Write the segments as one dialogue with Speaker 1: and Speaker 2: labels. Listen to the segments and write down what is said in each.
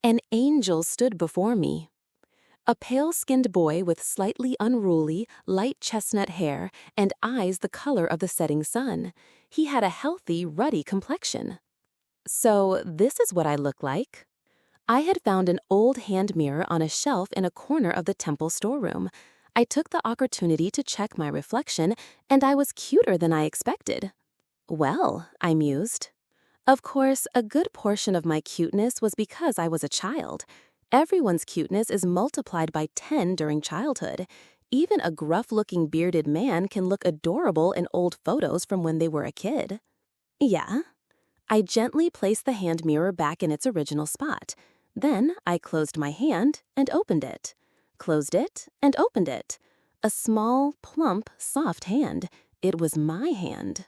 Speaker 1: An angel stood before me. A pale-skinned boy with slightly unruly, light chestnut hair and eyes the color of the setting sun. He had a healthy, ruddy complexion. So this is what I look like. I had found an old hand mirror on a shelf in a corner of the temple storeroom. I took the opportunity to check my reflection, and I was cuter than I expected. Well, I mused. Of course, a good portion of my cuteness was because I was a child. Everyone's cuteness is multiplied by 10 during childhood. Even a gruff-looking bearded man can look adorable in old photos from when they were a kid. Yeah. I gently placed the hand mirror back in its original spot. Then I closed my hand and opened it. Closed it and opened it. A small, plump, soft hand. It was my hand.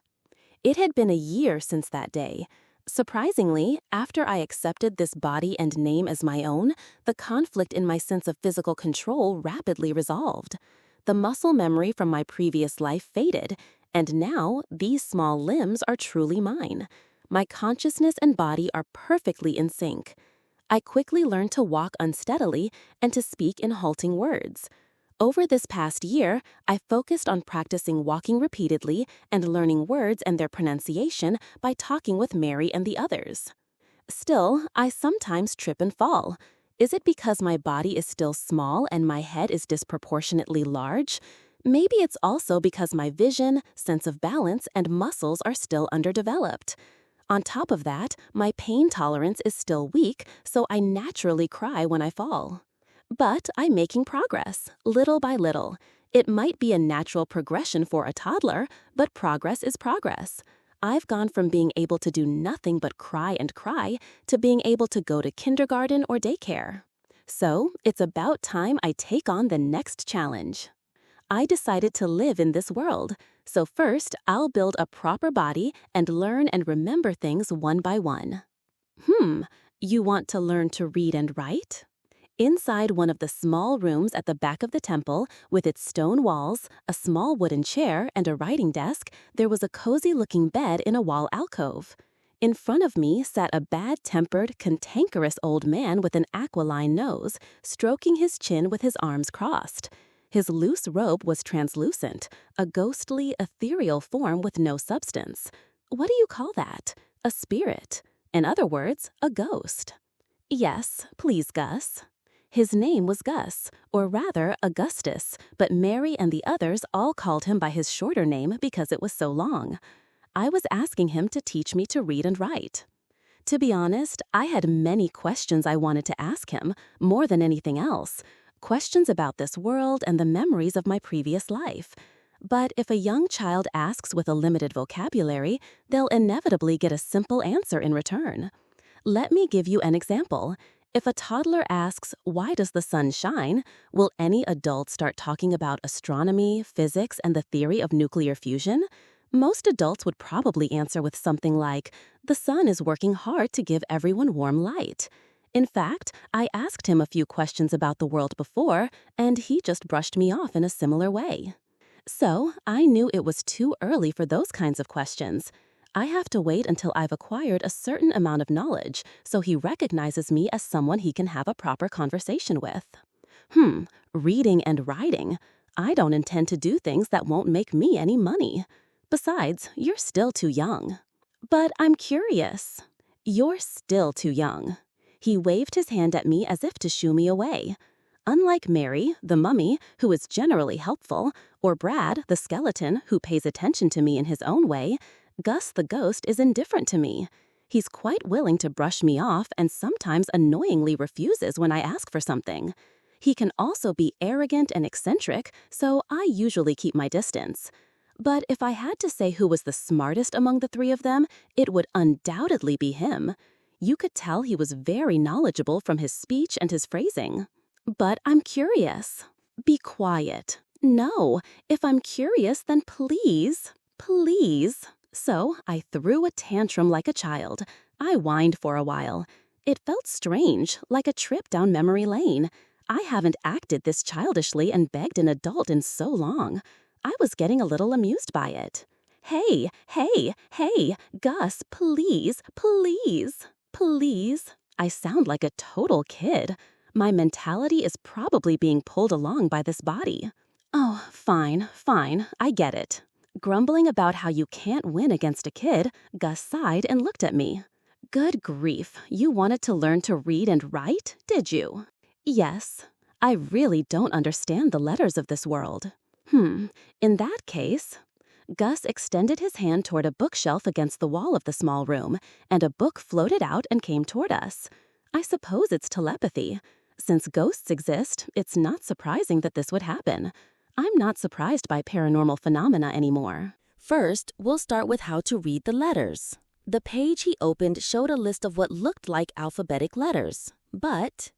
Speaker 1: It had been a year since that day. Surprisingly, after I accepted this body and name as my own, the conflict in my sense of physical control rapidly resolved. The muscle memory from my previous life faded, and now these small limbs are truly mine. My consciousness and body are perfectly in sync. I quickly learned to walk unsteadily and to speak in halting words. Over this past year, I focused on practicing walking repeatedly and learning words and their pronunciation by talking with Mary and the others. Still, I sometimes trip and fall. Is it because my body is still small and my head is disproportionately large? Maybe it's also because my vision, sense of balance, and muscles are still underdeveloped. On top of that, my pain tolerance is still weak, so I naturally cry when I fall. But I'm making progress, little by little. It might be a natural progression for a toddler, but progress is progress. I've gone from being able to do nothing but cry and cry to being able to go to kindergarten or daycare. So it's about time I take on the next challenge. I decided to live in this world, so first I'll build a proper body and learn and remember things one by one. You want to learn to read and write? Inside one of the small rooms at the back of the temple, with its stone walls, a small wooden chair, and a writing desk, there was a cozy-looking bed in a wall alcove. In front of me sat a bad-tempered, cantankerous old man with an aquiline nose, stroking his chin with his arms crossed. His loose robe was translucent, a ghostly, ethereal form with no substance. What do you call that? A spirit. In other words, a ghost. Yes, please, Gus. His name was Gus, or rather Augustus, but Mary and the others all called him by his shorter name because it was so long. I was asking him to teach me to read and write. To be honest, I had many questions I wanted to ask him, more than anything else. Questions about this world and the memories of my previous life. But if a young child asks with a limited vocabulary, they'll inevitably get a simple answer in return. Let me give you an example. If a toddler asks, "Why does the sun shine?" will any adult start talking about astronomy, physics, and the theory of nuclear fusion? Most adults would probably answer with something like, "The sun is working hard to give everyone warm light." In fact, I asked him a few questions about the world before, and he just brushed me off in a similar way. So I knew it was too early for those kinds of questions. I have to wait until I've acquired a certain amount of knowledge, so he recognizes me as someone he can have a proper conversation with. Reading and writing. I don't intend to do things that won't make me any money. Besides, you're still too young. But I'm curious. You're still too young. He waved his hand at me as if to shoo me away. Unlike Mary, the mummy, who is generally helpful, or Brad, the skeleton, who pays attention to me in his own way, Gus the ghost is indifferent to me. He's quite willing to brush me off and sometimes annoyingly refuses when I ask for something. He can also be arrogant and eccentric, so I usually keep my distance. But if I had to say who was the smartest among the three of them, it would undoubtedly be him. You could tell he was very knowledgeable from his speech and his phrasing. But I'm curious. Be quiet. No, if I'm curious, then please, please. So I threw a tantrum like a child. I whined for a while. It felt strange, like a trip down memory lane. I haven't acted this childishly and begged an adult in so long. I was getting a little amused by it. Hey, Gus, please, please, please. I sound like a total kid. My mentality is probably being pulled along by this body. Oh, fine, I get it. Grumbling about how you can't win against a kid, Gus sighed and looked at me. Good grief, you wanted to learn to read and write, did you? Yes. I really don't understand the letters of this world. In that case... Gus extended his hand toward a bookshelf against the wall of the small room, and a book floated out and came toward us. I suppose it's telepathy. Since ghosts exist, it's not surprising that this would happen. I'm not surprised by paranormal phenomena anymore. First, we'll start with how to read the letters. The page he opened showed a list of what looked like alphabetic letters. But,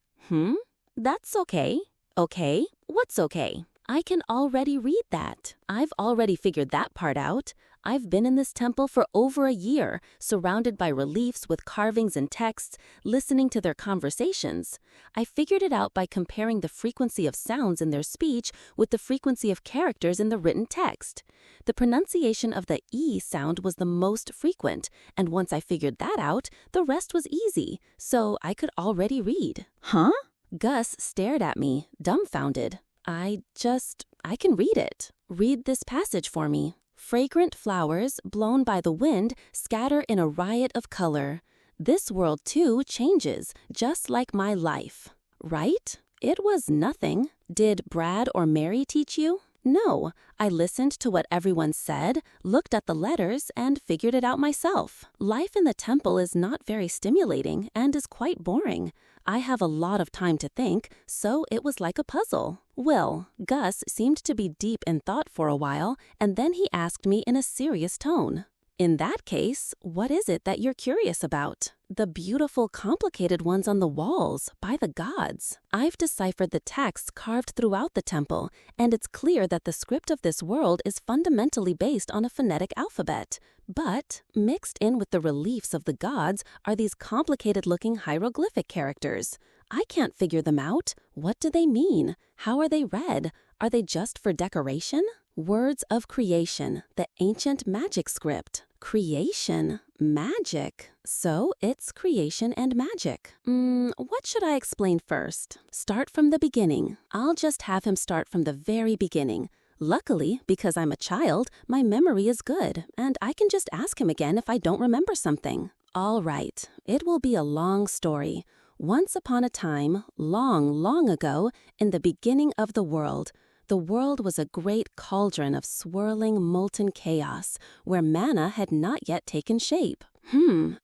Speaker 1: that's okay. Okay, what's okay? I can already read that. I've already figured that part out. I've been in this temple for over a year, surrounded by reliefs with carvings and texts, listening to their conversations. I figured it out by comparing the frequency of sounds in their speech with the frequency of characters in the written text. The pronunciation of the E sound was the most frequent, and once I figured that out, the rest was easy, so I could already read. Huh? Gus stared at me, dumbfounded. I can read it. Read this passage for me. Fragrant flowers, blown by the wind, scatter in a riot of color. This world, too, changes, just like my life. Right? It was nothing. Did Brad or Mary teach you? No. I listened to what everyone said, looked at the letters, and figured it out myself. Life in the temple is not very stimulating and is quite boring. I have a lot of time to think, so it was like a puzzle. Well, Gus seemed to be deep in thought for a while, and then he asked me in a serious tone. In that case, what is it that you're curious about? The beautiful, complicated ones on the walls, by the gods. I've deciphered the texts carved throughout the temple, and it's clear that the script of this world is fundamentally based on a phonetic alphabet. But, mixed in with the reliefs of the gods are these complicated-looking hieroglyphic characters. I can't figure them out. What do they mean? How are they read? Are they just for decoration? Words of creation, the ancient magic script. Creation, magic. So it's creation and magic. What should I explain first? Start from the beginning. I'll just have him start from the very beginning. Luckily, because I'm a child, my memory is good, and I can just ask him again if I don't remember something. All right, it will be a long story. Once upon a time, long, long ago, in the beginning of the world was a great cauldron of swirling, molten chaos, where manna had not yet taken shape.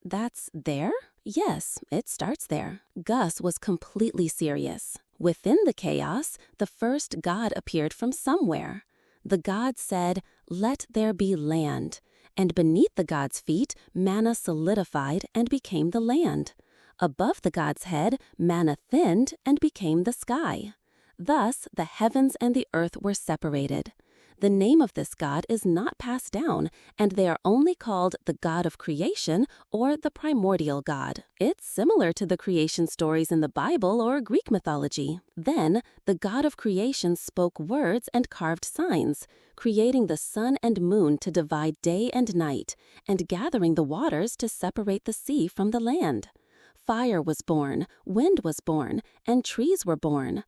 Speaker 1: That's there? Yes, it starts there. Gus was completely serious. Within the chaos, the first god appeared from somewhere. The god said, "Let there be land." And beneath the god's feet, manna solidified and became the land. Above the god's head, manna thinned and became the sky. Thus, the heavens and the earth were separated. The name of this god is not passed down, and they are only called the god of creation or the primordial god. It's similar to the creation stories in the Bible or Greek mythology. Then, the god of creation spoke words and carved signs, creating the sun and moon to divide day and night, and gathering the waters to separate the sea from the land. Fire was born, wind was born, and trees were born.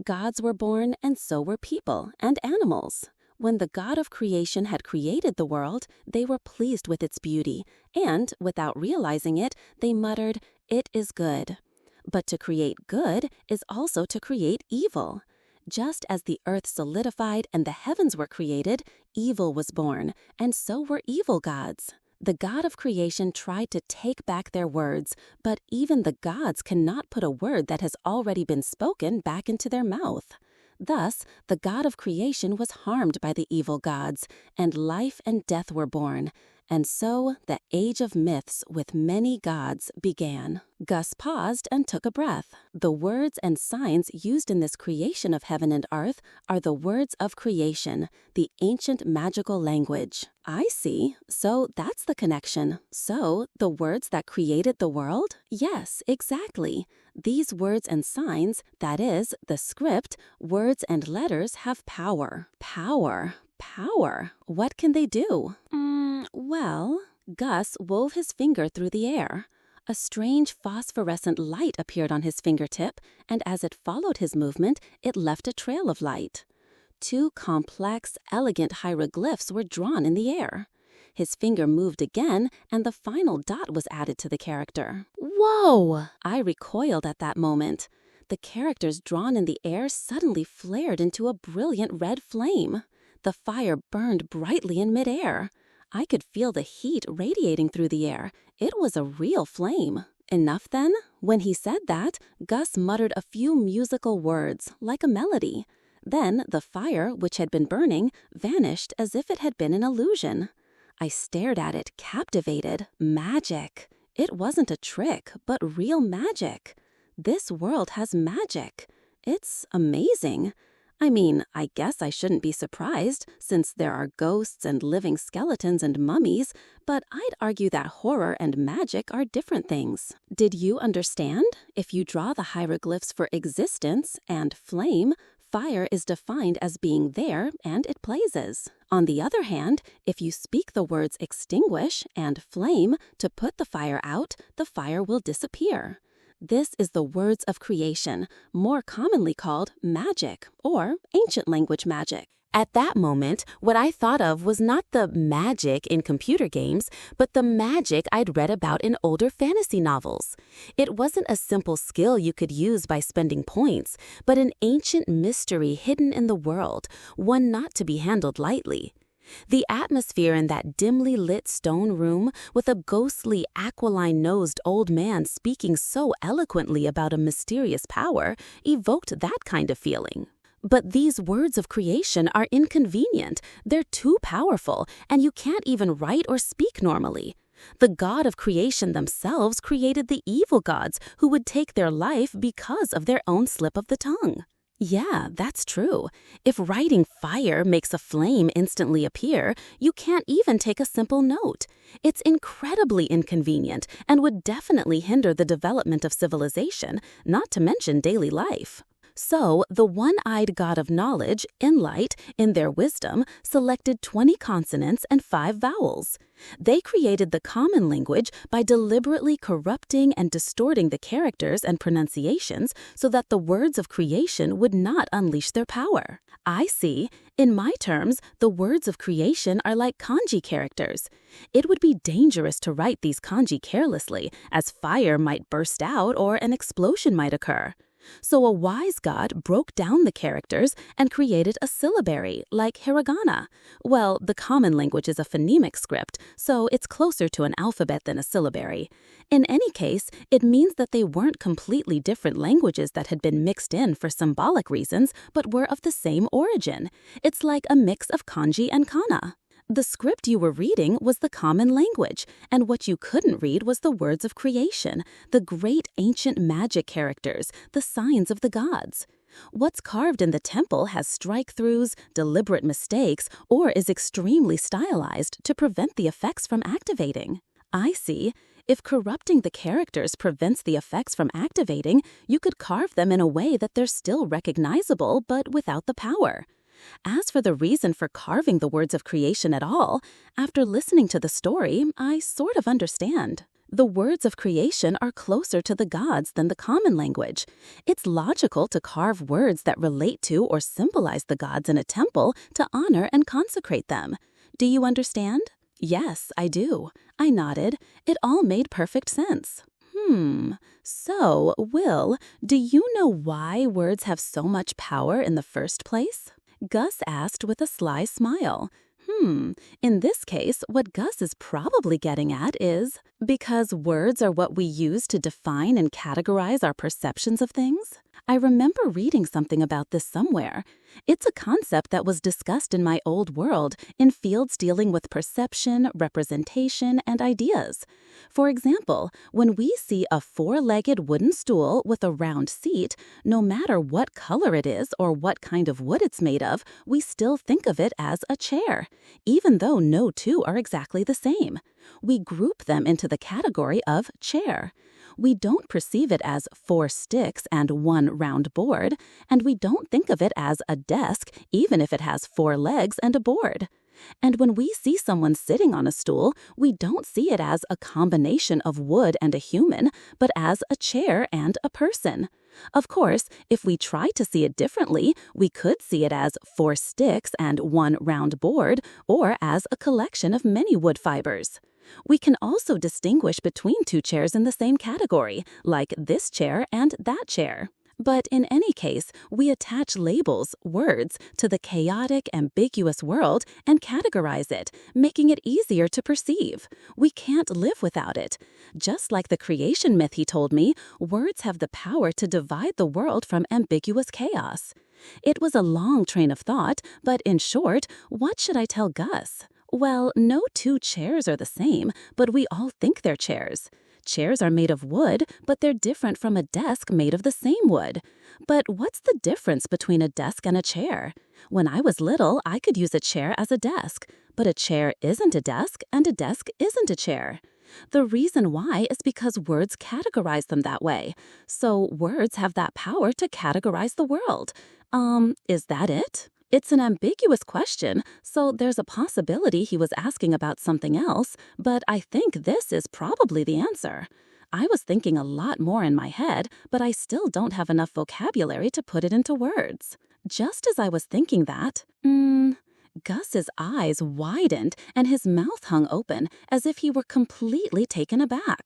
Speaker 1: Gods were born, and so were people and animals. When the God of creation had created the world, they were pleased with its beauty, and, without realizing it, they muttered, "It is good." But to create good is also to create evil. Just as the earth solidified and the heavens were created, evil was born, and so were evil gods. The God of creation tried to take back their words, but even the gods cannot put a word that has already been spoken back into their mouth. Thus, the God of creation was harmed by the evil gods, and life and death were born. And so, the age of myths with many gods began. Gus paused and took a breath. The words and signs used in this creation of heaven and earth are the words of creation, the ancient magical language. I see. So that's the connection. So, the words that created the world? Yes, exactly. These words and signs, that is, the script, words and letters have power. Power. What can they do? Well, Gus wove his finger through the air. A strange phosphorescent light appeared on his fingertip, and as it followed his movement, it left a trail of light. 2 complex, elegant hieroglyphs were drawn in the air. His finger moved again, and the final dot was added to the character. Whoa! I recoiled at that moment. The characters drawn in the air suddenly flared into a brilliant red flame. The fire burned brightly in midair. I could feel the heat radiating through the air. It was a real flame. Enough then? When he said that, Gus muttered a few musical words, like a melody. Then the fire, which had been burning, vanished as if it had been an illusion. I stared at it, captivated. Magic. It wasn't a trick, but real magic. This world has magic. It's amazing. I mean, I guess I shouldn't be surprised, since there are ghosts and living skeletons and mummies, but I'd argue that horror and magic are different things. Did you understand? If you draw the hieroglyphs for existence and flame, fire is defined as being there and it blazes. On the other hand, if you speak the words extinguish and flame to put the fire out, the fire will disappear. This is the words of creation, more commonly called magic or ancient language magic. At that moment, what I thought of was not the magic in computer games, but the magic I'd read about in older fantasy novels. It wasn't a simple skill you could use by spending points, but an ancient mystery hidden in the world, one not to be handled lightly. The atmosphere in that dimly lit stone room, with a ghostly, aquiline-nosed old man speaking so eloquently about a mysterious power, evoked that kind of feeling. But these words of creation are inconvenient, they're too powerful, and you can't even write or speak normally. The god of creation themselves created the evil gods who would take their life because of their own slip of the tongue. Yeah, that's true. If writing fire makes a flame instantly appear, you can't even take a simple note. It's incredibly inconvenient and would definitely hinder the development of civilization, not to mention daily life. So, the one-eyed god of knowledge, Enlight, in their wisdom, selected 20 consonants and 5 vowels. They created the common language by deliberately corrupting and distorting the characters and pronunciations so that the words of creation would not unleash their power. I see. In my terms, the words of creation are like kanji characters. It would be dangerous to write these kanji carelessly, as fire might burst out or an explosion might occur. So a wise god broke down the characters and created a syllabary, like hiragana. Well, the common language is a phonemic script, so it's closer to an alphabet than a syllabary. In any case, it means that they weren't completely different languages that had been mixed in for symbolic reasons, but were of the same origin. It's like a mix of kanji and kana. The script you were reading was the common language, and what you couldn't read was the words of creation, the great ancient magic characters, the signs of the gods. What's carved in the temple has strike-throughs, deliberate mistakes, or is extremely stylized to prevent the effects from activating. I see. If corrupting the characters prevents the effects from activating, you could carve them in a way that they're still recognizable but without the power. As for the reason for carving the words of creation at all, after listening to the story, I sort of understand. The words of creation are closer to the gods than the common language. It's logical to carve words that relate to or symbolize the gods in a temple to honor and consecrate them. Do you understand? Yes, I do. I nodded. It all made perfect sense. So, Will, do you know why words have so much power in the first place? Gus asked with a sly smile. In this case, what Gus is probably getting at is, because words are what we use to define and categorize our perceptions of things? I remember reading something about this somewhere. It's a concept that was discussed in my old world in fields dealing with perception, representation, and ideas. For example, when we see a 4-legged wooden stool with a round seat, no matter what color it is or what kind of wood it's made of, we still think of it as a chair, even though no two are exactly the same. We group them into the category of chair. We don't perceive it as 4 sticks and 1 round board, and we don't think of it as a desk, even if it has 4 legs and a board. And when we see someone sitting on a stool, we don't see it as a combination of wood and a human, but as a chair and a person. Of course, if we try to see it differently, we could see it as 4 sticks and 1 round board, or as a collection of many wood fibers. We can also distinguish between 2 chairs in the same category, like this chair and that chair. But in any case, we attach labels, words, to the chaotic, ambiguous world and categorize it, making it easier to perceive. We can't live without it. Just like the creation myth he told me, words have the power to divide the world from ambiguous chaos. It was a long train of thought, but in short, what should I tell Gus? Well, no 2 chairs are the same, but we all think they're chairs. Chairs are made of wood, but they're different from a desk made of the same wood. But what's the difference between a desk and a chair? When I was little, I could use a chair as a desk, but a chair isn't a desk and a desk isn't a chair. The reason why is because words categorize them that way. So words have that power to categorize the world. Is that it? It's an ambiguous question, so there's a possibility he was asking about something else, but I think this is probably the answer. I was thinking a lot more in my head, but I still don't have enough vocabulary to put it into words. Just as I was thinking that, Gus's eyes widened and his mouth hung open as if he were completely taken aback.